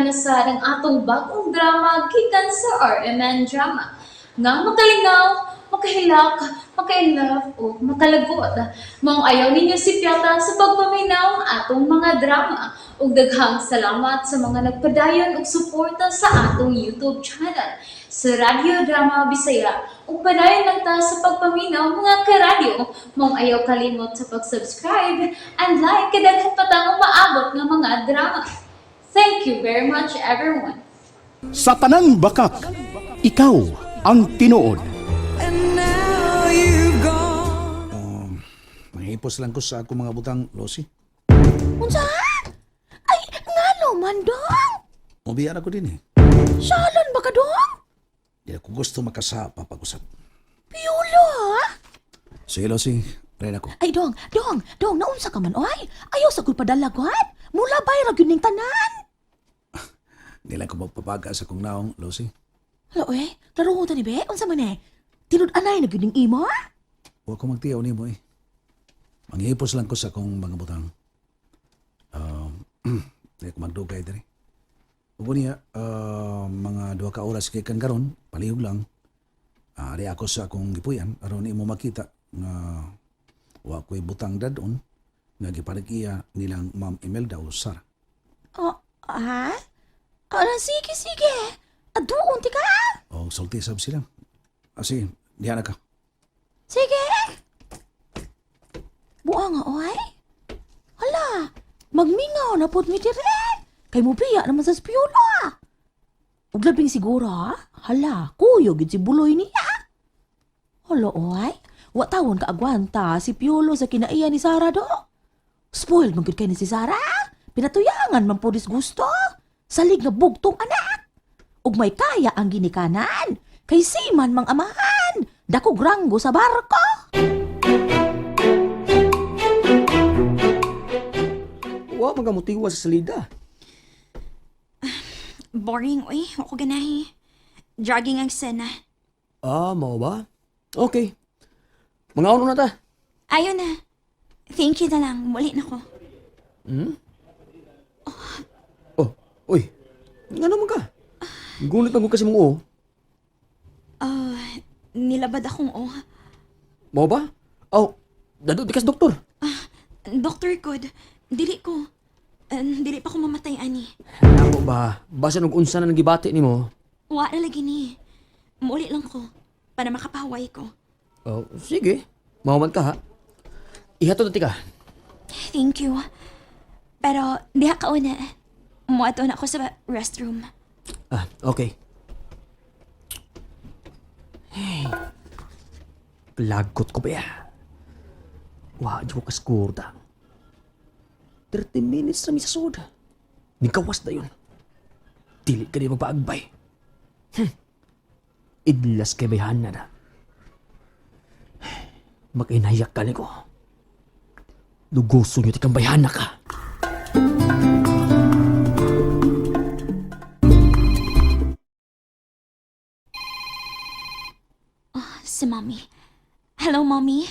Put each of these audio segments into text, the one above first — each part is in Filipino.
na sa ng atong bagong drama gikan sa RMN Drama. Nga makalingaw, makahilak, makailove, o makalagod. Maong ayaw ninyo si Piata sa pagpaminaw ang atong mga drama. Ug daghang salamat sa mga nagpadayon ug suporta sa atong YouTube channel sa Radio Drama Bisaya. Ug padayon lang ta sa pagpaminaw mga karadyo. Maong ayaw kalimot sa pag-subscribe and like kadaghan pa tang maabot nga mga drama. Thank you very much everyone. Sa tanang bakak, ikaw ang tinuod. And now you've gone. Mahipos lang ko sa ako mga butang, Losi. Unsa? Ay, ngano man dong? Mabiyaan ako din eh. Salon ba ka dong? Di ako gusto makasapa pag-usap. Piolo ha? Sige, Losi. Rin ako. Ay dong, naunsa ka man oy? Ayaw sa gud padalagot. Mula bay ra gyud ning tanan. Di lang ko magpapaga sa kong naong, Losi. Hala oy, klaro ta ni be, unsa man eh? Tinud-anay na gyud ning imo? Huwag ko magtiyaw ni mo eh. Manghipos lang ko sa kong mga butang. Di ako magdugay diri. Huwag niya, mga 2 ka oras kay kan karon, palihog lang. Ari ako sa akong gipuyan, aron imo makita nga wa ko'y butang dadon nga giparigiya nilang Ma'am Imelda o Sara. Oh, ha? Ara sige. Aduon ti ka? O sulti sab sila. Sige, diyan na ka. Sige. Buang nga oy. Hala, magmingaw na pod mi dire. Kay mo biya naman sa spiola. Ug labing siguro ha? Hala, kuyo gid si buloy niya. Hala oy, wa tawon ka agwanta si Piolo sa kinaiya ni Sara do. Spoiled man gud kay ni si Sara. Pinatuyangan man po gusto. Salig nga bugtong anak. Ug may kaya ang ginikanan. Kay siman mang amahan. Dako granggo sa barko. Wa magamutiwa sa salida. Boring, uy. Ako ganahi. Jogging ang sena. Mao ba? Okay. Mga na ta. Ayun na. Thank you na lang. Muli na ko. Oh, uy. Nga naman ka. Gulit man ko kasi mong Nilabad akong Mao ba? Oh, dado di kas doktor. Doctor Good. Dili ko. Dili pa ko mamatay, ani. Ako ba? Basta nung unsa na nagibati ni mo. Wa na lagi ni. Muli lang ko. Para makapahaway ko. Oh, sige. Mahuman ka ha. Ihatod na ka. Thank you. Pero diha ka una. Muato na ako sa restroom. Okay. Hey. Lagot ko ba ya? Wa, di ko kaskurda. 30 minutes na misasod. Nikawas na yun. Dili ka rin magpaagbay. Idlas kay bayhan na na. Mag-inayak ka ni ko. Luguso nyo tikang bayhan na ka. Si Mommy. Hello, Mommy.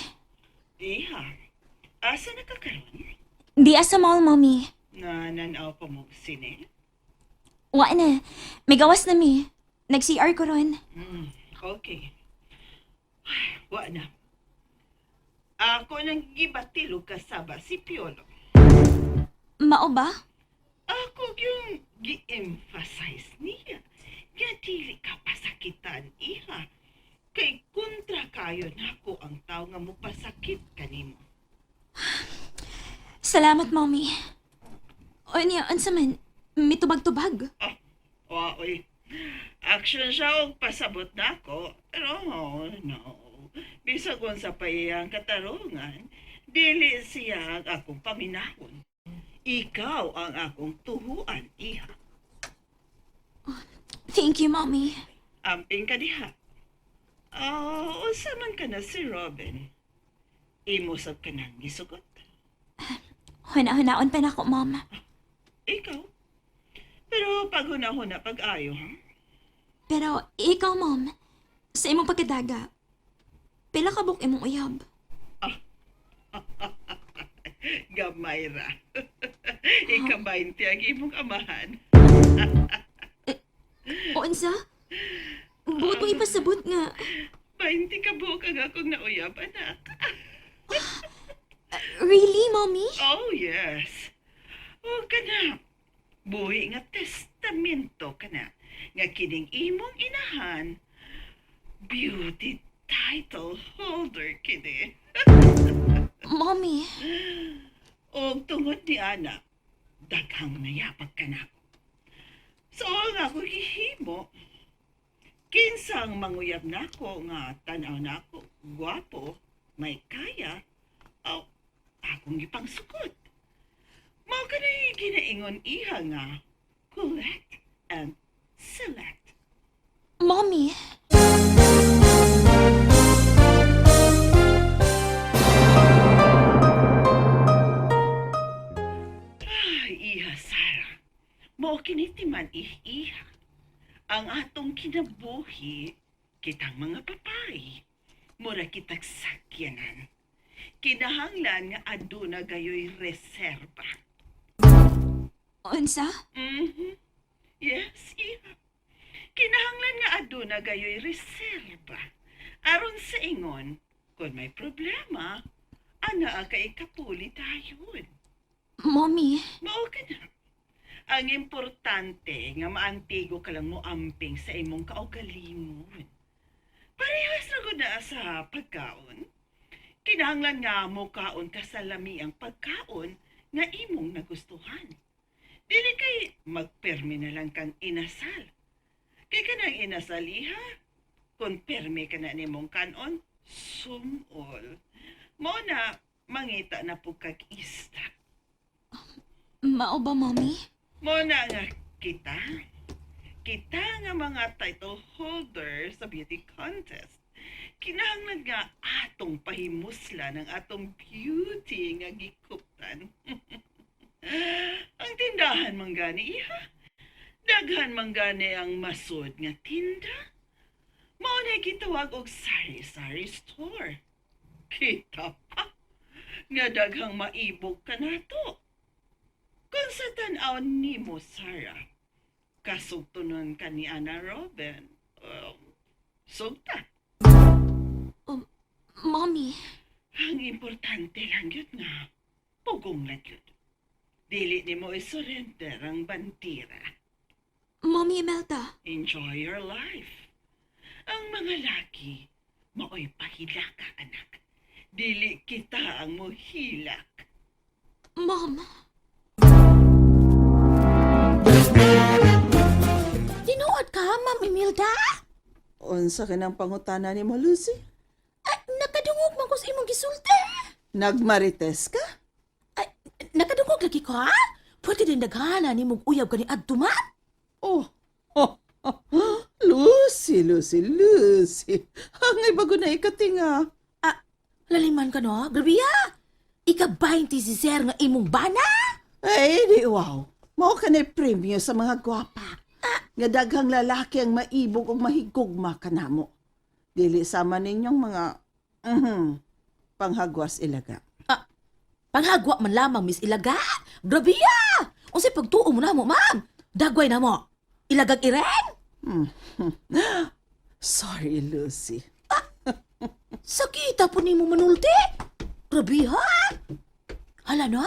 Iha, asa na ka karon? Di sa mall, Mommy. Na nanaw pa mo sine? Wa na. May gawas na mi. Nag-CR ko ron. Okay. Wa na. Ako nang gibatilog kasaba si Piolo. Mao ba? Ako yung gi-emphasize niya. Nga dili ka pasakitan, iha. Kay kontra kayo nako ang tao nga mo pasakit kanimo. Salamat, Mommy. O niya, ansa man, may tubag-tubag. Oy. Action siya og pasabot na ako. Pero no. Bisag kung sa paiyang katarungan, dili siya ang akong paminahon. Ikaw ang akong tuhuan, iha. Thank you, Mommy. Amping ka diha. Unsa man ka na si Robin? Imo sab ka nang gisugot. Huna-hunaon pa na ako, Mom. Ikaw? Pero pag huna-huna pag-ayo, ha? Pero ikaw, Mom, sa imong pagkadaga, pila ka buk imong uyab? Gamay ra. Ika-20 ang imong amahan. O unsa? Buot mo ipasabot nga. 20 ka buok ang akong nauyab, anak. Really, Mommy? Oh, yes. O ka na. Buhi nga testamento ka na. Nga kining imong inahan, beauty title holder kini. Mommy, O tungod ni Ana, daghang nayapag ka na. So nga ako gihimo. Kinsang manguyab nako nga tanaw nako, gwapo, may kaya, o akong gipangsukod. Mao ka na ginaingon iha nga, collect and select. Mommy. Ay, iha Sara, mao kinitiman iha. Ang atong kinabuhi, kitang mga papay, mura kitag sakyanan. Kinahanglan nga aduna gayoy reserba. Unsa? Yes, iha. Kinahanglan nga aduna gayoy reserba. Aron sa ingon, kung may problema, ana ka ikapuli tayon. Mommy, Mao ka na. Ang importante nga maantigo ka lang mo amping sa imong kaugalingon. Parehas ra gud na sa pagkaon. Kinahanglan nga mo kaon ka sa lami ang pagkaon nga imong nagustuhan. Dili kay magpermi na lang kang inasal. Kay kanang inasal iha, kung permi ka na nimong kanon, sumol. Mo na mangita na po kag-ista. mao ba, Mommy? Muna nga kita nga mga title holder sa beauty contest. Kinahanglan nga atong pahimusla ng atong beauty nga gikuptan. Ang tindahan manggani iha. Daghan manggani ang masud nga tinda. Mao na gitawag og sari-sari store. Kita pa nga daghang maibog ka nato. Kung sa tanaw ni mo, Sarah, kasugtunon ka ni Ana Robin, sugta. Mommy, Ang importante lang yun nga, pugong lang yun. Dili ni mo isurrender ang bandira. Mommy Imelda. Enjoy your life. Ang mga laki, maoy pahilaka, anak. Dili kita ang mohilak. Mom. Tinuod ka, Ma'am Imelda? Unsa ka ng pangutana ni mo, Lucy? Ay, nakadungog man ko sa imong gisulti. Nagmarites ka? Ay, nakadungog lagi ka? Pwede din daghana ni mong uyab ka ni Adtuman? Oh, Lucy. Hangay bago na ikatinga. Laliman ka no? Grabe ya! Ika-20 si Sir nga imong bana? Ay, di wow. Mao ka na premyo sa mga gwapa. Nga daghang lalaki ang maibog o mahigugma ka na mo. Dili sama ninyong mga panghagwas ilaga. Panghagwa man lamang, Miss Ilaga. Grabe ya! Unsay pagtuo mo na mo, ma'am? Dagway na mo. Ilagag iren? Sorry, Lucy. Sakita po ni mo manulti. Grabe ha? Hala no?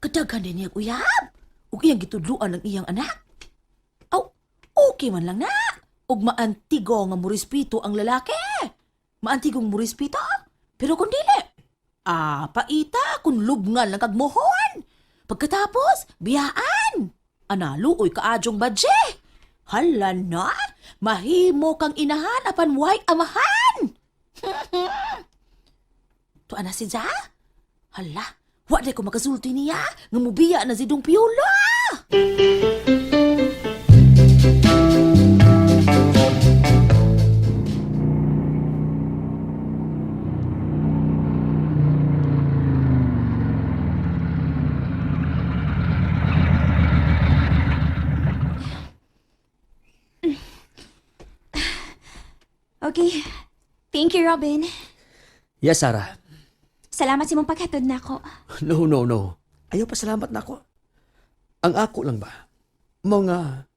Kadaghan din niyang uyab. Ug iyang gitudluan ng iyang anak. Aw, okay man lang na. Ug maantigo nga murespeto ang lalaki. Maantigong murespeto. Pero kung dili, paita kung lubngan lang kagmohon. Pagkatapos, biyaan. Analuoy kaadyong badje. Hala na, mahimo kang inahan apan way amahan. Tuan na si Ja? Hala, wala ko makasulti niya. Nga mubiya na si Dong Piolo. Okay. Thank you, Robin. Yes, Sarah. Salamat sa mong paghatod na ako. No, no, no. Ayaw pa salamat na ako. Ang ako lang ba? Mga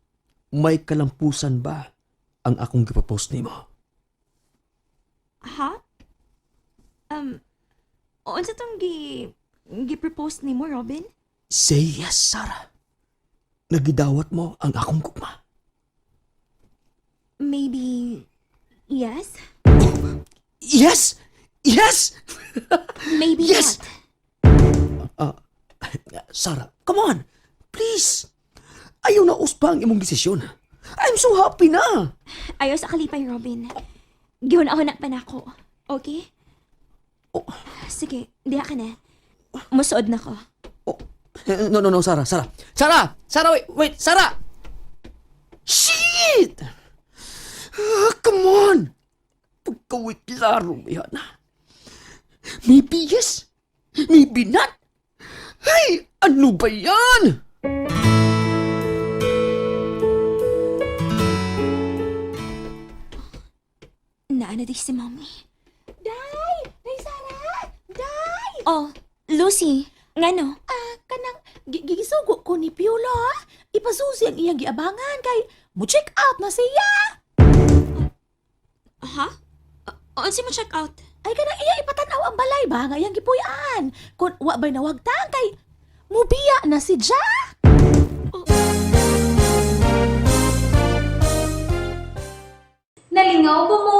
may kalampusan ba ang akong gipapost nimo? Ha? Unsa tong gi-propose ni mo, Robin? Say yes, Sarah. Nagidawat mo ang akong gugma. Maybe, yes? Yes! Yes! Maybe Yes! not. Sarah, come on! Please! Ayaw na uspa ang imong desisyon. I'm so happy na! Ayaw sa kalipay, Robin. Gihon-ahon na pa na ako. Okay? Oh. Sige, diha ka na. Musuod na ko. Oh. No, Sarah. Sarah, wait, Sarah! Shit! Come on! Pagkawit laro yan. Maybe yes, maybe not. Ay, ano ba yan? Naana di si Mommy. Day! Day, Sarah! Day! Oh, Lucy. Ngano? Kanang gigisugo ko ni Piolo, ha? Ipasusi ang iyang giabangan kay mo check out na siya. Ha? Unsa mo check out? Ay kanang iya ipatanaw ang balay ba nga iyang gipuy-an. Kung wa ba'y nawagtang kay mubiya na si Ja. Nalingaw ba mo?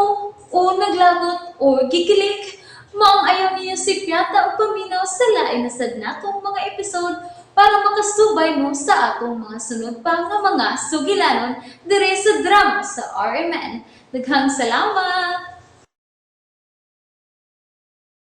O naglagot? O gikilik? Maong ayaw niyo si Piata o paminaw sa lain na sad natong mga episode para makasubay mo sa atong mga sunod pa nga mga sugilanon dire sa drama sa RMN. Daghang salamat!